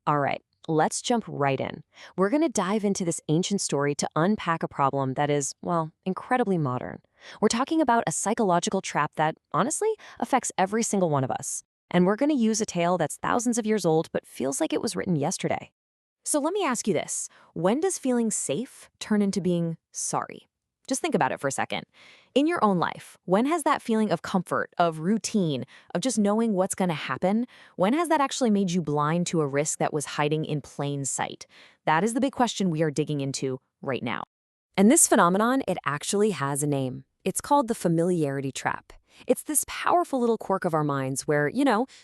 All right, let's jump right in. We're going to dive into this ancient story to unpack a problem that is, well, incredibly modern. We're talking about a psychological trap that, honestly, affects every single one of us. And we're going to use a tale that's thousands of years old but feels like it was written yesterday. So let me ask you this. When does feeling safe turn into being sorry? Just think about it for a second. In your own life, when has that feeling of comfort, of routine, of just knowing what's going to happen, when has that actually made you blind to a risk that was hiding in plain sight? That is the big question we are digging into right now. And this phenomenon, it actually has a name. It's called the familiarity trap. It's this powerful little quirk of our minds where,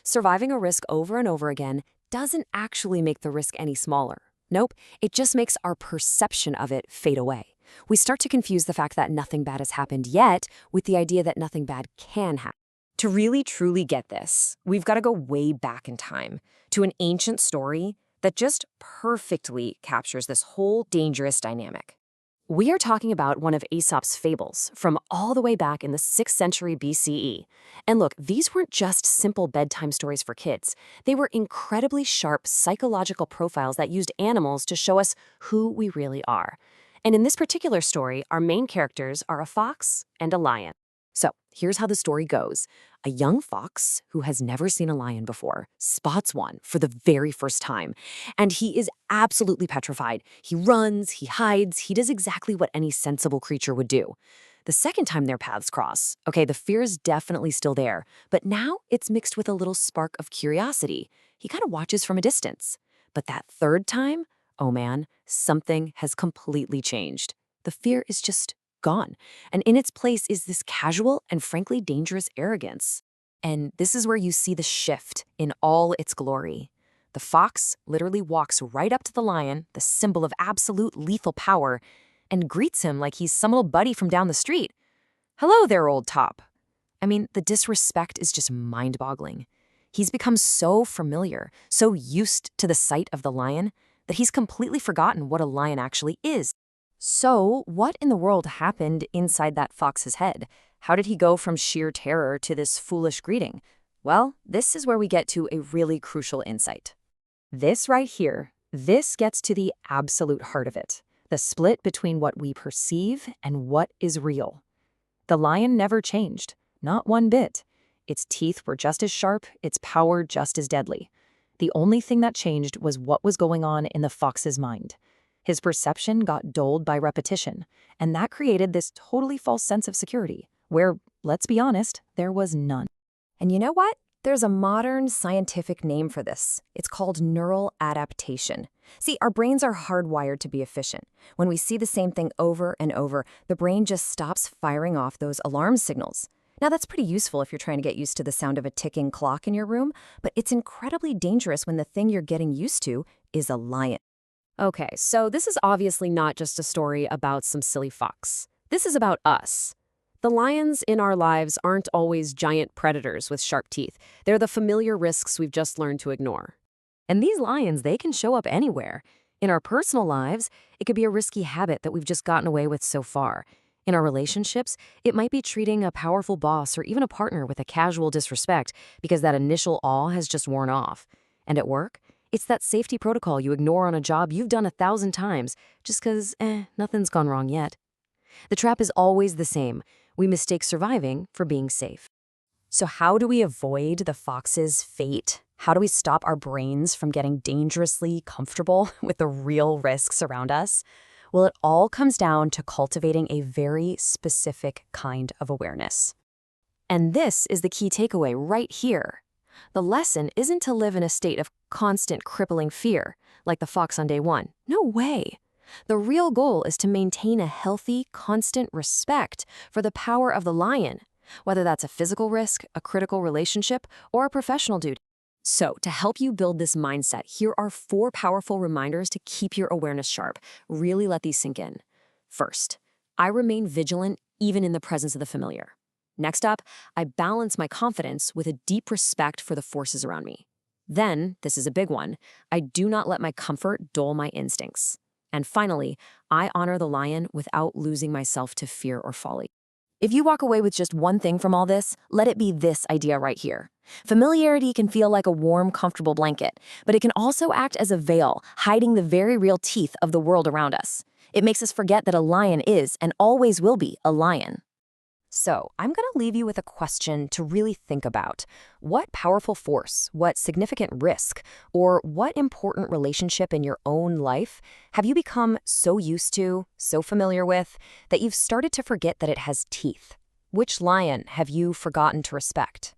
surviving a risk over and over again doesn't actually make the risk any smaller. Nope, it just makes our perception of it fade away. We start to confuse the fact that nothing bad has happened yet with the idea that nothing bad can happen. To really truly get this, we've got to go way back in time to an ancient story that just perfectly captures this whole dangerous dynamic. We are talking about one of Aesop's fables from all the way back in the 6th century BCE. And look, these weren't just simple bedtime stories for kids. They were incredibly sharp psychological profiles that used animals to show us who we really are. And in this particular story, our main characters are a fox and a lion. So here's how the story goes. A young fox, who has never seen a lion before, spots one for the very first time. And he is absolutely petrified. He runs, he hides, he does exactly what any sensible creature would do. The second time their paths cross, okay, the fear is definitely still there, but now it's mixed with a little spark of curiosity. He kind of watches from a distance. But that third time, oh man, something has completely changed. The fear is just gone. And in its place is this casual and frankly dangerous arrogance. And this is where you see the shift in all its glory. The fox literally walks right up to the lion, the symbol of absolute lethal power, and greets him like he's some little buddy from down the street. "Hello there, old top." I mean, the disrespect is just mind-boggling. He's become so familiar, so used to the sight of the lion, that he's completely forgotten what a lion actually is. So, what in the world happened inside that fox's head? How did he go from sheer terror to this foolish greeting? Well, this is where we get to a really crucial insight. This right here, this gets to the absolute heart of it, the split between what we perceive and what is real. The lion never changed, not one bit. Its teeth were just as sharp, its power just as deadly. The only thing that changed was what was going on in the fox's mind. His perception got dulled by repetition, and that created this totally false sense of security, where, let's be honest, there was none. And you know what? There's a modern scientific name for this. It's called neural adaptation. See, our brains are hardwired to be efficient. When we see the same thing over and over, the brain just stops firing off those alarm signals. Now, that's pretty useful if you're trying to get used to the sound of a ticking clock in your room, but it's incredibly dangerous when the thing you're getting used to is a lion. Okay, so this is obviously not just a story about some silly fox. This is about us. The lions in our lives aren't always giant predators with sharp teeth. They're the familiar risks we've just learned to ignore. And these lions, they can show up anywhere. In our personal lives, it could be a risky habit that we've just gotten away with so far. In our relationships, it might be treating a powerful boss or even a partner with a casual disrespect because that initial awe has just worn off. And at work, it's that safety protocol you ignore on a job you've done 1,000 times just because, nothing's gone wrong yet. The trap is always the same. We mistake surviving for being safe. So how do we avoid the fox's fate? How do we stop our brains from getting dangerously comfortable with the real risks around us? Well, it all comes down to cultivating a very specific kind of awareness. And this is the key takeaway right here. The lesson isn't to live in a state of constant crippling fear, like the fox on day one. No way. The real goal is to maintain a healthy, constant respect for the power of the lion, whether that's a physical risk, a critical relationship, or a professional duty. So, to help you build this mindset, here are 4 powerful reminders to keep your awareness sharp. Really let these sink in. First, I remain vigilant even in the presence of the familiar. Next up, I balance my confidence with a deep respect for the forces around me. Then, this is a big one, I do not let my comfort dull my instincts. And finally, I honor the lion without losing myself to fear or folly. If you walk away with just one thing from all this, let it be this idea right here. Familiarity can feel like a warm, comfortable blanket, but it can also act as a veil, hiding the very real teeth of the world around us. It makes us forget that a lion is and always will be a lion. So, I'm going to leave you with a question to really think about. What powerful force, what significant risk, or what important relationship in your own life have you become so used to, so familiar with, that you've started to forget that it has teeth? Which lion have you forgotten to respect?